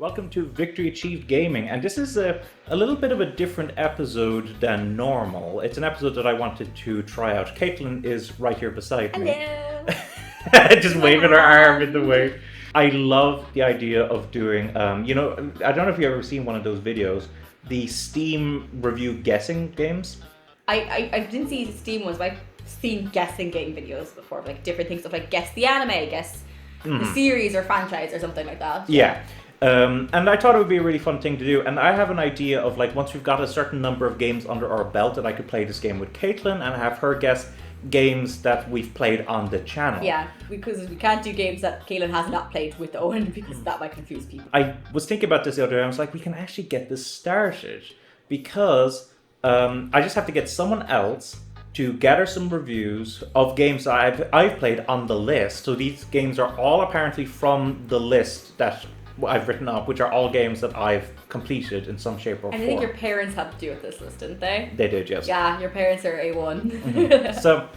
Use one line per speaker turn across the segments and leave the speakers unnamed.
Welcome to Victory Achieved Gaming, and this is a little bit of a different episode than normal. It's an episode that I wanted to try out. Caitlin is right here beside me.
Hello!
Just waving her arm in the way. I love the idea of doing, I don't know if you've ever seen one of those videos, the Steam review guessing games.
I didn't see the Steam ones, but I've seen guessing game videos before, like different things, stuff like guess the anime, guess the series or franchise or something like that.
Yeah. And I thought it would be a really fun thing to do. And I have an idea of, like, once we've got a certain number of games under our belt, that I could play this game with Caitlin and have her guess games that we've played on the channel.
Yeah, because we can't do games that Kaylin has not played with Owen because that might confuse people.
I was thinking about this the other day. I was like, we can actually get this started because I just have to get someone else to gather some reviews of games that I've played on the list. So these games are all apparently from the list that I've written up, which are all games that I've completed in some shape or form.
And I think your parents had to do with this list, didn't they?
They did, yes.
Yeah, your parents are A1.
Mm-hmm. So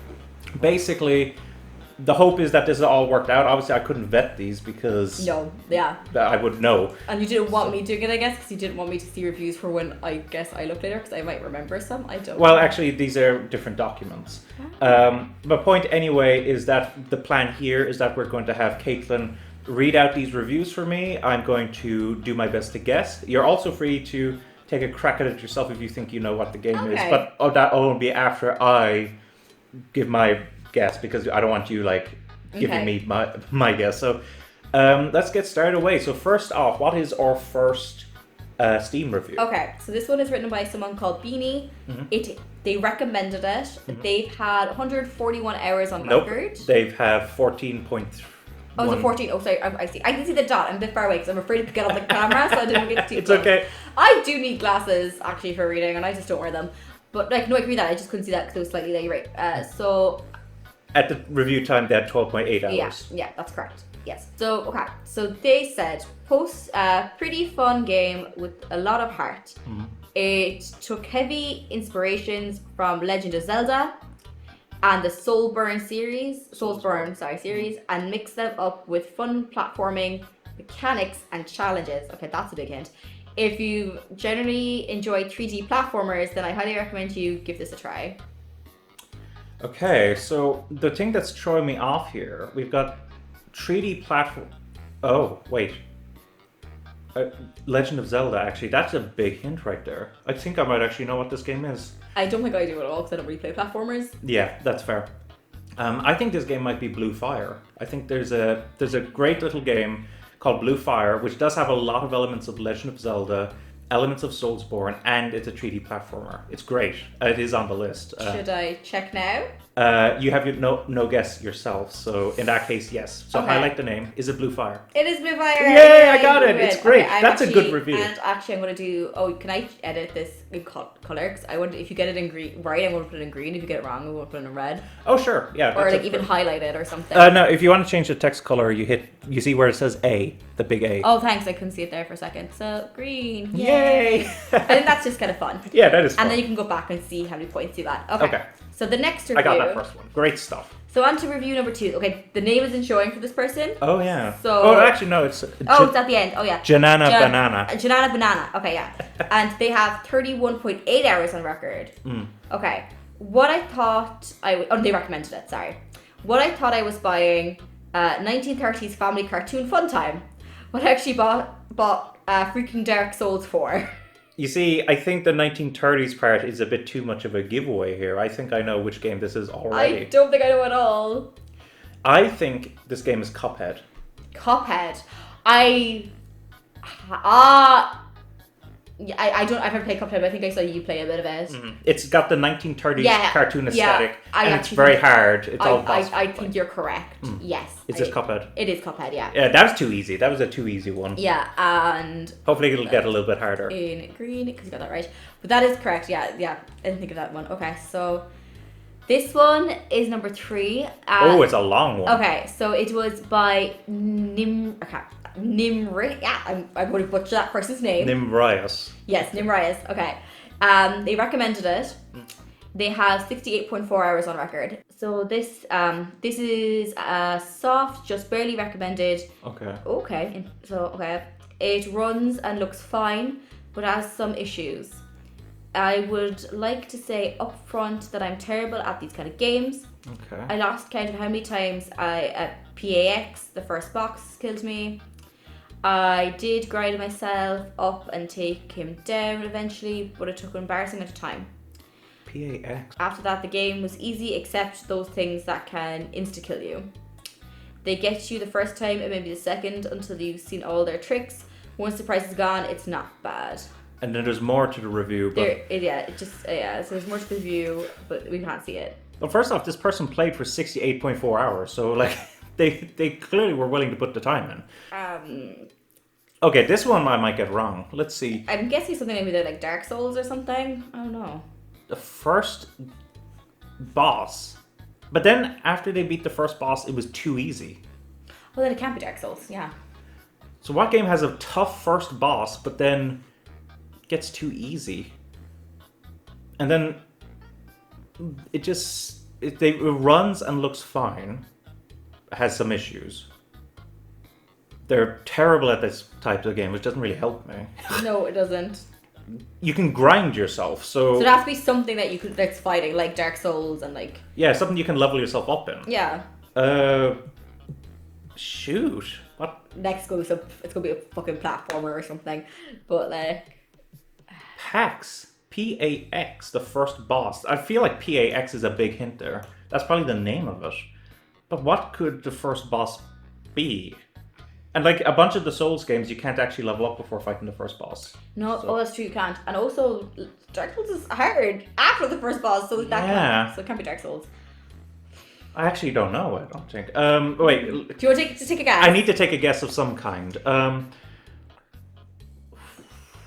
basically, the hope is that this has all worked out. Obviously, I couldn't vet these because I would know.
And you didn't want me doing it, I guess, because you didn't want me to see reviews for when I guess I look later, because I might remember some. I don't.
Well, actually, these are different documents. The point anyway is that the plan here is that we're going to have Caitlin read out these reviews for me. I'm going to do my best to guess. You're also free to take a crack at it yourself if you think you know what the game is. But that will be after I give my guess, because I don't want you giving me my guess. So let's get started away. So first off, what is our first Steam review?
Okay, so this one is written by someone called Beanie. They recommended it. They've had 141 hours on record.
They've had 14.3.
Oh, it's a 14. Oh, sorry. I see. I can see the dot. I'm a bit far away because I'm afraid to get on the camera, so I didn't get too
It's
close.
okay.
I do need glasses, actually, for reading, and I just don't wear them. But, no, I can read that. I just couldn't see that because it was slightly late, right? So...
At the review time, they had 12.8 hours.
Yeah, that's correct. Yes. So, okay. So, they said, post a pretty fun game with a lot of heart. It took heavy inspirations from Legend of Zelda and the Soulsborne series, and mix them up with fun platforming mechanics and challenges. Okay, that's a big hint. If you generally enjoy 3D platformers, then I highly recommend you give this a try.
Okay, so the thing that's throwing me off here, we've got 3D platform. Oh, wait. Legend of Zelda, actually, that's a big hint right there. I think I might actually know what this game is.
I don't think I do at all because I don't really play platformers.
Yeah, that's fair. I think this game might be Blue Fire. I think there's a great little game called Blue Fire, which does have a lot of elements of Legend of Zelda, elements of Soulsborne, and it's a 3D platformer. It's great. It is on the list.
Should I check now?
You have your no guess yourself, so in that case, yes. So
Okay.
highlight the name. Is it Blue Fire?
It is Blue Fire!
Yay, I got it!
Good.
It's great.
Okay,
That's a good review.
And actually, I'm going to do... Oh, can I edit this in color? Because I want, if you get it in green, right, I'm going to put it in green. If you get it wrong, I'm going to put it in red.
Oh, sure. Yeah.
Or
that's
even highlight it or something.
No, if you want to change the text color, you see where it says A, the big A.
Oh, thanks. I couldn't see it there for a second. So, green.
Yay!
I think that's just kind of fun.
Yeah, that is fun.
And then you can go back and see how many points you got.
Okay.
So the next review...
I got that first one. Great stuff.
So on to review number 2. Okay, the name isn't showing for this person.
Oh, yeah.
So...
actually, no, it's...
it's at the end. Oh, yeah.
Janana Banana.
Janana Banana. Okay, yeah. And they have 31.8 hours on record. Okay. What I thought they recommended it, sorry. What I thought I was buying, 1930s family cartoon fun time. What I actually bought freaking Dark Souls 4.
You see, I think the 1930s part is a bit too much of a giveaway here. I think I know which game this is already.
I don't think I know at all.
I think this game is Cuphead.
Cuphead. I've never played Cuphead, but I think I saw you play a bit of it.
It's got the 1930s cartoon aesthetic, and it's
actually
very
think-
hard. It's all boss
I
fight.
think you're correct. Yes.
Is this Cuphead?
It is Cuphead, yeah.
Yeah, that was too easy. That was a too easy one.
Yeah, and
Hopefully it'll get a little bit harder.
in green, because you got that right. But that is correct, yeah. I didn't think of that one. Okay, so this one is number 3.
Oh, it's a long one.
Okay, so it was by Nimri. Yeah, I'm going to butcher that person's name.
Nimrias.
Yes, Nimrias. Okay. They recommended it. They have 68.4 hours on record. So this is soft, just barely recommended.
Okay.
Okay. So It runs and looks fine, but has some issues. I would like to say up front that I'm terrible at these kind of games.
Okay.
I lost count of how many times PAX, the first box, killed me. I did grind myself up and take him down eventually, but it took an embarrassing amount of time.
PAX.
After that, the game was easy except those things that can insta-kill you. They get you the first time and maybe the second until you've seen all their tricks. Once the price is gone, it's not bad.
And then there's more to the review, but...
So there's more to the review, but we can't see it.
Well, first off, this person played for 68.4 hours, so, like, they clearly were willing to put the time in. Okay, this one I might get wrong. Let's see.
I'm guessing something maybe like Dark Souls or something. I don't know.
The first boss. But then, after they beat the first boss, it was too easy.
Well, then it can't be Dark Souls, yeah.
So what game has a tough first boss, but then gets too easy? And then it runs and looks fine. Has some issues. They're terrible at this type of game, which doesn't really help me.
No, it doesn't.
You can grind yourself, so
it has to be something that's fighting, like Dark Souls and like...
Yeah, something you can level yourself up in.
Yeah.
Shoot. What?
Next goes up, it's gonna be a fucking platformer or something. But like...
PAX. PAX, the first boss. I feel like PAX is a big hint there. That's probably the name of it. But what could the first boss be? And like a bunch of the Souls games, you can't actually level up before fighting the first boss.
No, that's true, you can't. And also, Dark Souls is hard after the first boss, so so it can't be Dark Souls.
I actually don't know, I don't think. Wait.
Do you want to take a guess?
I need to take a guess of some kind.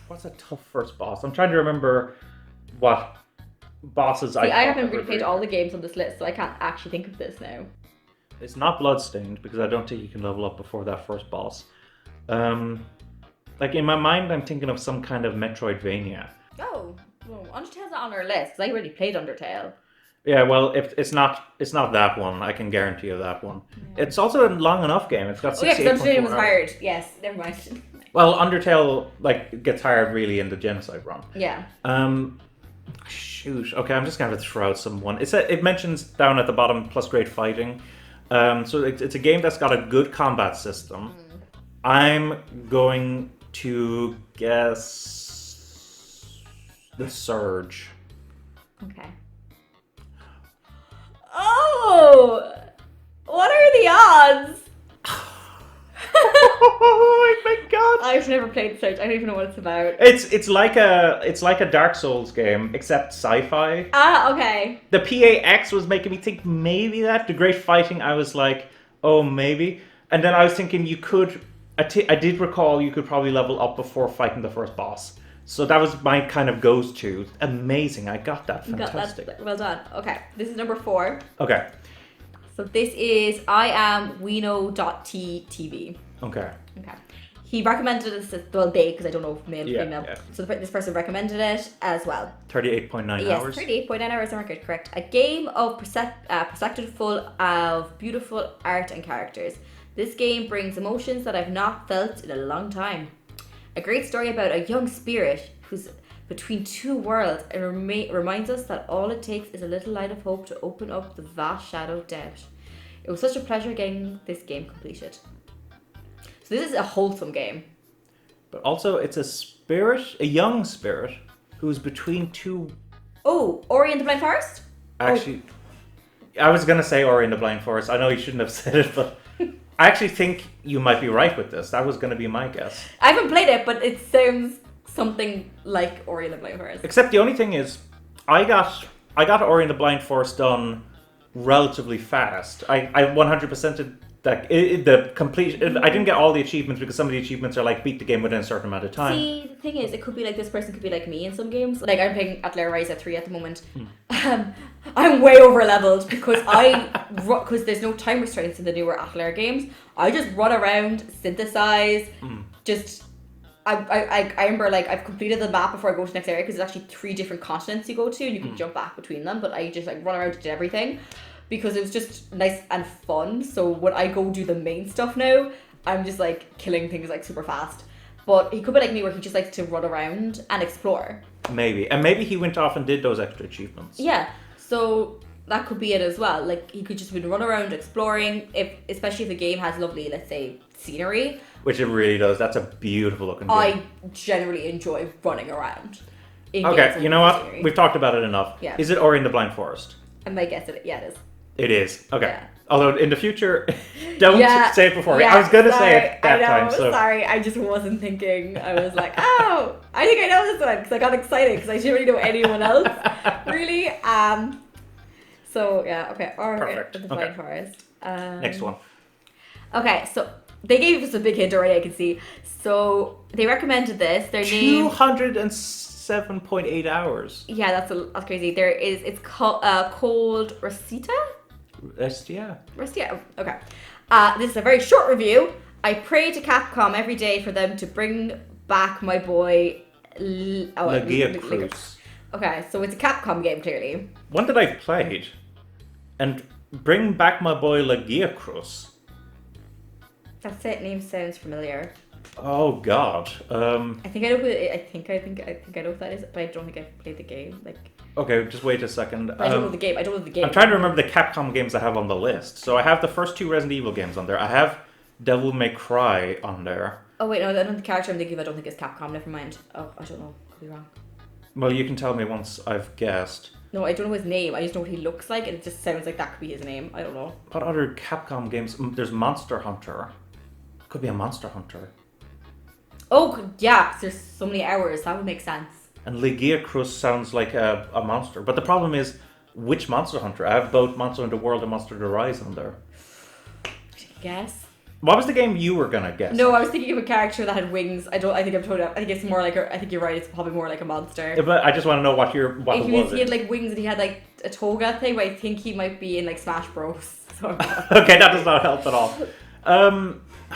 What's a tough first boss? I'm trying to remember what bosses I
haven't really played all the games on this list, so I can't actually think of this now.
It's not Bloodstained, because I don't think you can level up before that first boss. Like, in my mind, I'm thinking of some kind of Metroidvania.
Oh, well, Undertale's not on our list, because I already played Undertale.
Yeah, well, if it's not that one, I can guarantee you that one. Yeah. It's also a long enough game. It's got 68.4
because Undertale was hard. Yes, never mind.
Well, Undertale, like, gets hard really in the Genocide run.
Yeah.
Shoot. Okay, I'm just going to have to throw out someone. It mentions down at the bottom, plus great fighting. So it's a game that's got a good combat system. I'm going to guess The Surge.
Okay. Oh! What are the odds?
Oh my god!
I've never played The Surge. I don't even know what it's about.
It's like a Dark Souls game, except sci-fi.
Ah, okay.
The PAX was making me think maybe that. The great fighting, I was like, oh, maybe. And then I was thinking I did recall you could probably level up before fighting the first boss. So that was my kind of go-to. Amazing, I got that. Fantastic.
Well done. Okay, this is number 4.
Okay.
So this is IamWino.tv.
Okay.
He recommended this, because I don't know if male or female.
Yeah.
So this person recommended it as well.
38.9 hours.
Yes, 38.9 hours on record, correct. A game of perspective full of beautiful art and characters. This game brings emotions that I've not felt in a long time. A great story about a young spirit who's between two worlds and reminds us that all it takes is a little light of hope to open up the vast shadow of doubt. It was such a pleasure getting this game completed. So this is a wholesome game.
But also it's a young spirit, who's between two...
Oh, Ori and the Blind Forest?
Actually, I was going to say Ori and the Blind Forest. I know you shouldn't have said it, but I actually think you might be right with this. That was going to be my guess.
I haven't played it, but it sounds something like Ori and the Blind Forest.
Except the only thing is, I got Ori and the Blind Forest done relatively fast. I 100%ed the completion. I didn't get all the achievements because some of the achievements are like beat the game within a certain amount of time.
See, the thing is, it could be like this person could be like me in some games. Like I'm playing Atelier Rise at 3 at the moment. I'm way over leveled because because there's no time restraints in the newer Atelier games. I just run around, synthesize, just. I remember like I've completed the map before I go to the next area because there's actually 3 different continents you go to and you can jump back between them. But I just like run around and did everything because it was just nice and fun. So when I go do the main stuff now, I'm just like killing things like super fast. But he could be like me where he just likes to run around and explore.
Maybe. And maybe he went off and did those extra achievements.
Yeah. So that could be it as well. Like he could just run around exploring, especially if the game has lovely, let's say, scenery.
Which it really does. That's a beautiful looking game.
I generally enjoy running around.
Okay, you know what?
Scenery.
We've talked about it enough.
Yeah.
Is it Ori and the Blind Forest?
I might guess it. Yeah, it is.
It is. Okay.
Yeah.
Although in the future, don't say it before.
Yeah,
I was going to say it that
I know,
time. So.
Sorry, I just wasn't thinking. I was like, oh, I think I know this one because I got excited because I didn't really know anyone else, really. So yeah, okay.
Perfect.
The Blind Forest.
Next one.
Okay, so they gave us a big hint already. I can see. So they recommended this. Their name
207.8 hours.
Yeah, that's crazy. It's called Cold Rosita.
Yeah.
Okay. This is a very short review. I pray to Capcom every day for them to bring back my boy.
Lagia Cruz.
Okay, so it's a Capcom game, clearly.
One that I've played, and bring back my boy Lagia Cruz.
That's it. Name sounds familiar.
Oh God.
I think I know who. I think I know who that is, but I don't think I've played the game. Like.
Okay, just wait a second.
But I don't know the game.
I'm trying to remember the Capcom games I have on the list. So I have the first 2 Resident Evil games on there. I have Devil May Cry on there.
Oh wait, no, I don't the character I'm thinking of. I don't think it's Capcom. Never mind. Oh, I don't know. Could be wrong.
Well, you can tell me once I've guessed.
No, I don't know his name. I just know what he looks like, and it just sounds like that could be his name. I don't know.
What other Capcom games? There's Monster Hunter. Could be a Monster Hunter.
Oh, yeah, 'cause there's so many hours. That would make sense.
And Lagia Cruz sounds like a monster. But the problem is, which Monster Hunter? I have both Monster Hunter World and Monster Hunter Rise on there.
Guess.
What was the game you were gonna guess?
No, I was thinking of a character that had wings. I think I'm totally. I think it's more like. I think you're right. It's probably more like a monster.
Yeah, but I just want to know what
He
was.
had like wings and he had like a toga thing. But I think he might be in like Smash Bros. So.
Okay, that does not help at all.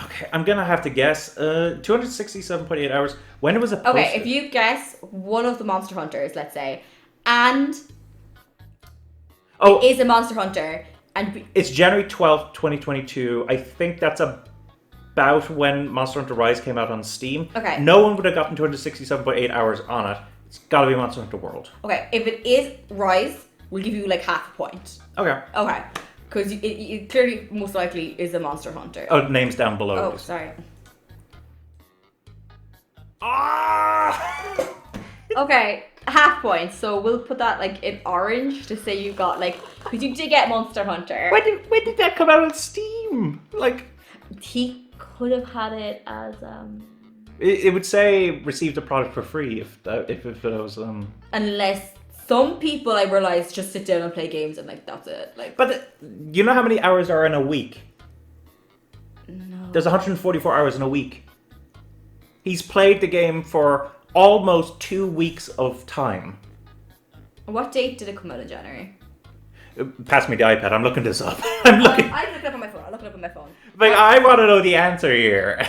Okay, I'm gonna have to guess. 267.8 hours. When was it posted?
Okay, if you guess one of the Monster Hunters, let's say, and it is a Monster Hunter, and
it's January 12th, 2022. I think that's about when Monster Hunter Rise came out on Steam.
Okay.
No one would have gotten 267.8 hours on it. It's gotta be Monster Hunter World.
Okay, if it is Rise, we'll give you like half a point.
Okay.
Okay. Because it clearly, most likely, is a Monster Hunter.
Oh, names down below.
Oh, sorry.
Ah!
Okay, half point. So we'll put that like in orange to say you got like, because you did get Monster Hunter.
When did that come out on Steam? Like,
he could have had it as
it would say received a product for free if it was
unless. Some people I realize just sit down and play games and like that's it. Like,
but you know how many hours are in a week?
No.
There's 144 hours in a week. He's played the game for almost 2 weeks of time.
What date did it come out in January?
Pass me the iPad. I'm looking this up. I'm looking.
I looked it up on my phone. I'll look it up on my phone.
Like, I want to know the answer here.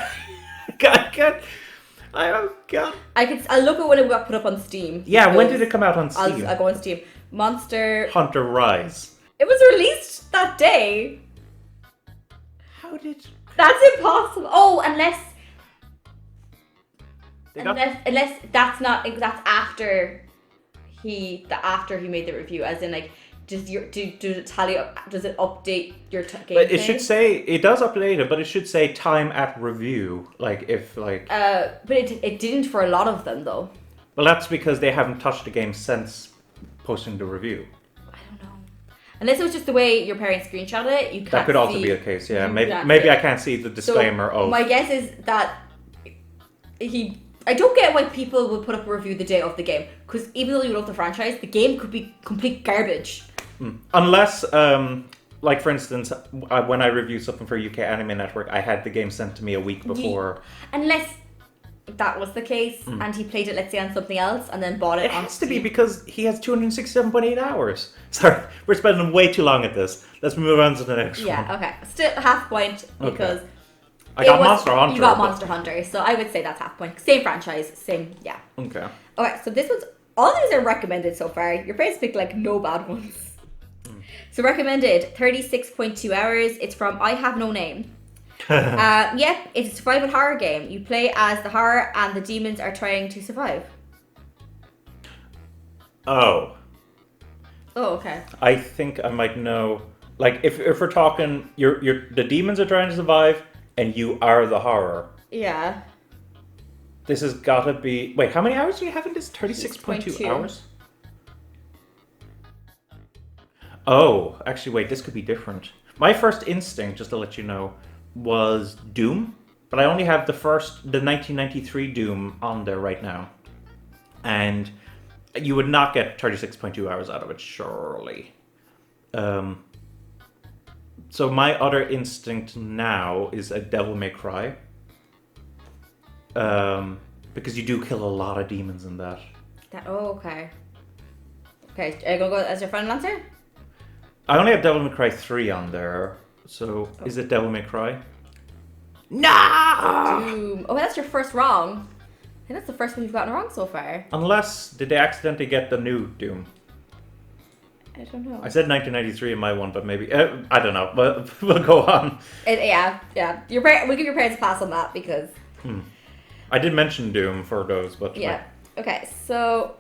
God. Oh God.
I'll look at when it got put up on Steam.
Yeah, when did it come out on Steam?
I'll go on Steam. Monster
Hunter Rise.
It was released that day.
How did?
That's impossible. Oh, unless that's after he made the review, as in like. Does it tally up? Does it update your gameplay?
But it should say it does update it, but it should say time at review. Like if like.
But it didn't for a lot of them though.
Well, that's because they haven't touched the game since posting the review.
I don't know. Unless it was just the way your parents screenshotted it, you can't.
That could also be the case. Yeah, maybe I can't see the disclaimer of.
My guess is that I don't get why people would put up a review the day of the game, because even though you love the franchise, the game could be complete garbage.
Unless, like for instance, when I reviewed something for UK Anime Network, I had the game sent to me a week before.
Unless that was the case, and he played it, let's say, on something else, and then bought it.
It has to be because he has 267.8 hours. Sorry, we're spending way too long at this. Let's move on to the next one.
Yeah, okay. Still half point because
I got Monster Hunter.
You got Monster Hunter, so I would say that's half point. Same franchise, same, yeah.
Okay.
Okay, so this one's all these are recommended so far. Your parents picked like no bad ones. So recommended 36.2 hours. It's from I Have No Name. Yep, it's a survival horror game. You play as the horror and the demons are trying to survive.
Oh.
Oh, okay.
I think I might know. Like, if we're talking, the demons are trying to survive, and you are the horror.
Yeah.
This has gotta be... Wait, how many hours do you have in this? 36.2 hours? Oh, actually, wait, this could be different. My first instinct, just to let you know, was Doom, but I only have the 1993 Doom on there right now. And you would not get 36.2 hours out of it, surely. So my other instinct now is a Devil May Cry. Because you do kill a lot of demons in that.
Okay. Okay, are you gonna go as your final answer?
I only have Devil May Cry 3 on there. So, is it Devil May Cry? No!
Doom. Oh, that's your first wrong. I think that's the first one you've gotten wrong so far.
Unless, did they accidentally get the new Doom?
I don't know.
I said 1993 in my one, but maybe... I don't know, but we'll go on.
Yeah. We'll give your parents a pass on that because...
I did mention Doom for those, but...
Yeah. Okay, so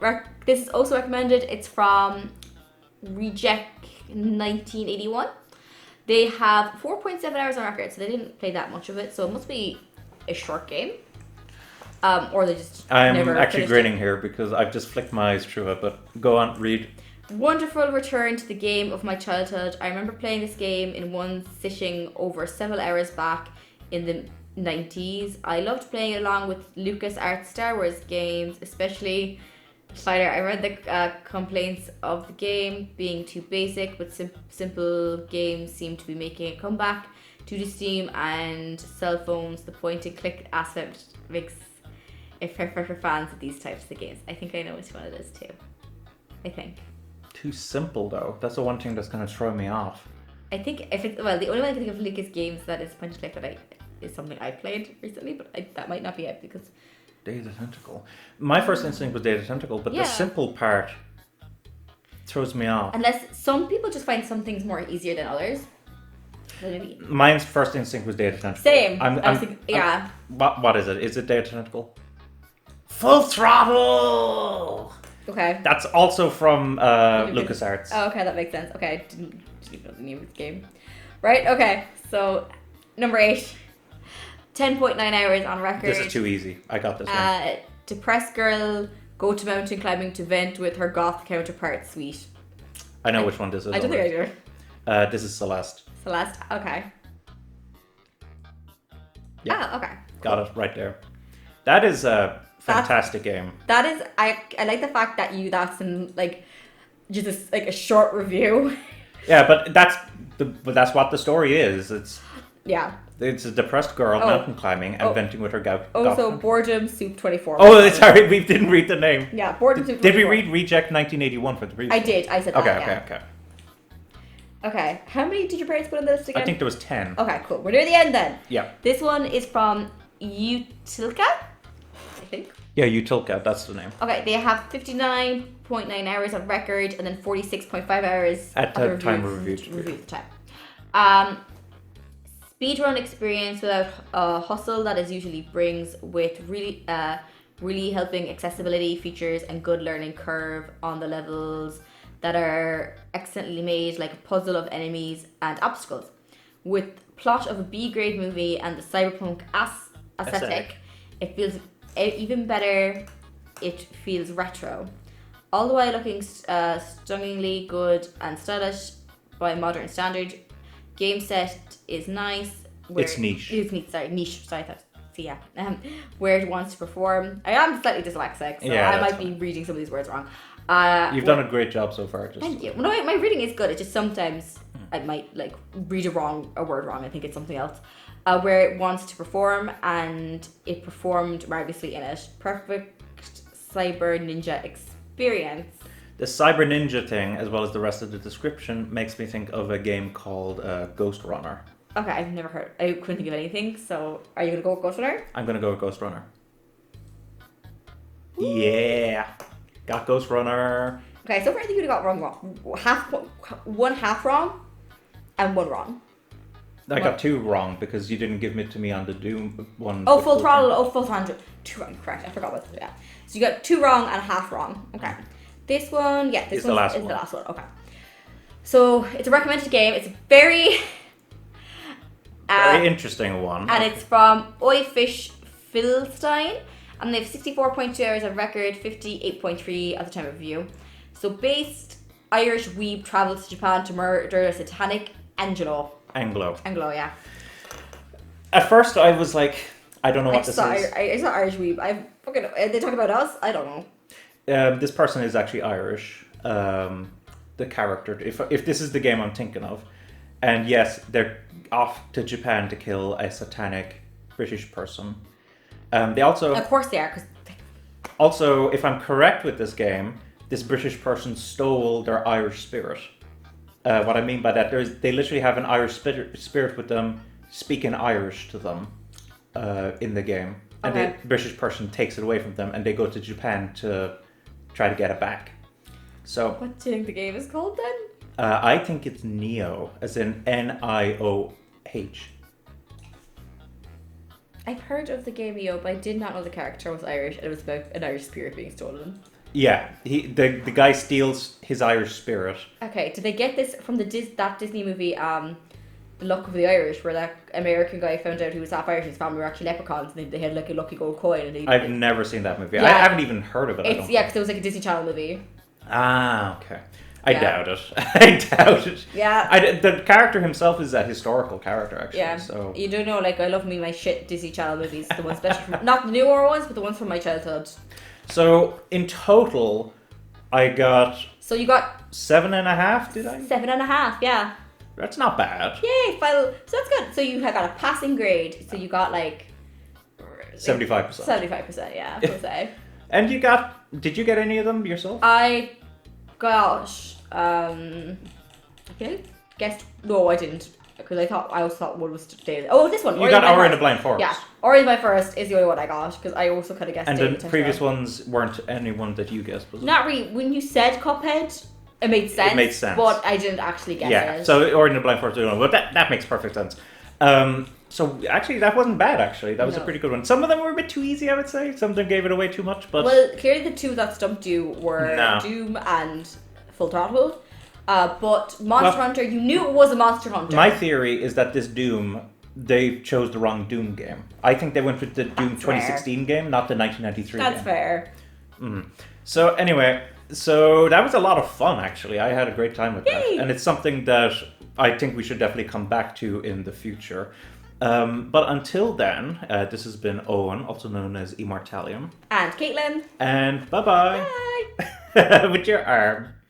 this is also recommended. It's from Reject 1981. They have 4.7 hours on record, so they didn't play that much of it, so it must be a short game. Or they just
I'm
never
actually grinning here because I've just flicked my eyes through it, but go on, read.
Wonderful return to the game of my childhood. I remember playing this game in one sitting over several hours back in the 90s. I loved playing along with LucasArts Star Wars games, especially Fighter. I read the complaints of the game being too basic, but simple games seem to be making a comeback to the Steam and cell phones. The point and click aspect makes it perfect for fans of these types of games. I think I know which one it is too. I think.
Too simple though. That's the one thing that's going to throw me off.
I think the only one I can think of Lucas games that is point and click that is something I played recently, but that might not be it because.
Day of the Tentacle. My first instinct was Day of the Tentacle, but the simple part throws me off.
Unless some people just find some things more easier than others.
Mine's first instinct was Day of the Tentacle.
Same.
What is it? Is it Day of the Tentacle? FullThrottle!
Okay.
That's also from LucasArts.
Oh, okay, that makes sense. Okay, I didn't even know the name of the game. Right, okay, so number 8. 10.9 hours on record.
This is too easy. I got this one.
Depressed girl go to mountain climbing to vent with her goth counterpart sweet.
I know which one this is.
I don't think I do.
This is Celeste.
Celeste, okay.
Yeah.
Ah, okay.
Got it right there. That is a fantastic game.
That is, I like the fact that that's in just a short review.
Yeah, but that's what the story is. It's a depressed girl mountain climbing and venting with her gout.
Also, Boredom Soup 24.
Oh, sorry, we didn't read the name.
Yeah, Boredom Soup 24.
Did we read Reject 1981 for the previous?
I did. I said that.
Okay.
Okay, how many did your parents put on the list again?
I think there was 10.
Okay, cool. We're near the end then.
Yeah.
This one is from Utilcat, I think.
Yeah, Utilcat, that's the name.
Okay, they have 59.9 hours on record and then 46.5 hours
at the time of review.
Speedrun experience without hustle that is usually brings with really helping accessibility features and good learning curve on the levels that are excellently made, like a puzzle of enemies and obstacles. With plot of a B-grade movie and the cyberpunk aesthetic, it feels even better. It feels retro, all the while looking stunningly good and stylish by modern standard. Game set is nice.
It's niche.
It's niche. Sorry, where it wants to perform. I am slightly dyslexic, so I might be reading some of these words wrong.
You've done a great job so far.
Thank you. No, my reading is good. It's just sometimes I might read a word wrong. I think it's something else. Where it wants to perform, and it performed marvelously in it. Perfect cyber ninja experience.
The cyber ninja thing, as well as the rest of the description, makes me think of a game called Ghost Runner.
Okay, I've never heard. I couldn't think of anything. So, are you gonna go with Ghost Runner?
I'm gonna go with Ghost Runner. Ooh. Yeah, got Ghost Runner.
Okay, so far I think you got one half wrong, and one wrong.
I got 2 wrong because you didn't give it to me on the Doom one.
Oh, Full Throttle. Oh, Full Throttle. 2 wrong. Correct. I forgot what to do. Yeah. So you got 2 wrong and half wrong. Okay. This one, yeah, this
It's the last
is
one.
the last one. Okay. So it's a recommended game. It's very
Very interesting one.
and it's from Oyfish Philstein, and they have 64.2 hours of record, 58.3 at the time of review. So based Irish Weeb travels to Japan to murder a satanic Angelo.
Anglo.
Anglo, yeah.
At first, I was like, I don't know what this is.
I saw Irish Weeb. They talk about us? I don't know.
This person is actually Irish. The character, if this is the game I'm thinking of, and yes, they're off to Japan to kill a satanic British person. They also,
Of course they are,
also, if I'm correct with this game, this British person stole their Irish spirit. What I mean by that, they literally have an Irish spirit with them, speaking Irish to them in the game, and
Okay.
the British person takes it away from them, and they go to Japan to try to get it back. So,
what do you think the game is called then?
I think it's Neo, as in Nioh.
I've heard of the game Neo, but I did not know the character was Irish, and it was about an Irish spirit being stolen.
Yeah, the guy steals his Irish spirit.
Okay, did they get this from that Disney movie, The Luck of the Irish, where that American guy found out he was half Irish, his family were actually leprechauns, and they had like a lucky gold coin, and
I've never seen that movie.
Yeah.
I haven't even heard of it.
It's because it was like a Disney Channel movie.
Ah, okay. I
Yeah.
doubt it. I doubt it.
Yeah.
The character himself is a historical character, actually.
Yeah,
So
you do know, like, I love me my shit Disney Channel movies, the ones especially from, not the newer ones, but the ones from my childhood.
So in total, I got
So you got
7.5. Did I?
7.5, yeah.
That's not bad.
Yay, so that's good. So you got a passing grade, so you got like
75%.
75%, yeah, I would say.
And did you get any of them yourself?
I got, okay, guessed, no I didn't, because I also thought one was David. Oh, this one.
You got Ori and the Blind Forest.
Yeah, Ori and the Blind Forest is the only one I got, because I also kind of guessed
And
David
the previous
Tenenbaum.
ones weren't anyone that you guessed, was it?
Not really. When you said Cuphead, it made sense.
It made sense.
But I didn't actually guess
Yeah,
it.
so Ori and the Blind Forest, but that makes perfect sense. So actually, that wasn't bad. Actually, that was a
No.
pretty good one. Some of them were a bit too easy, I would say. Some of them gave it away too much, but
Well, clearly the two that stumped you were
No.
Doom and Full Throttle. But Monster Hunter, you knew it was a Monster Hunter.
my theory is that this Doom, they chose the wrong Doom game. I think they went with the Doom
That's
2016 game, not the 1993
That's
game.
fair.
So anyway, so that was a lot of fun. Actually, I had a great time with
Yay!
that, and it's something that I think we should definitely come back to in the future. But until then, this has been Owen, also known as Immortalium,
And Caitlin.
and bye-bye
Bye.
with your arm.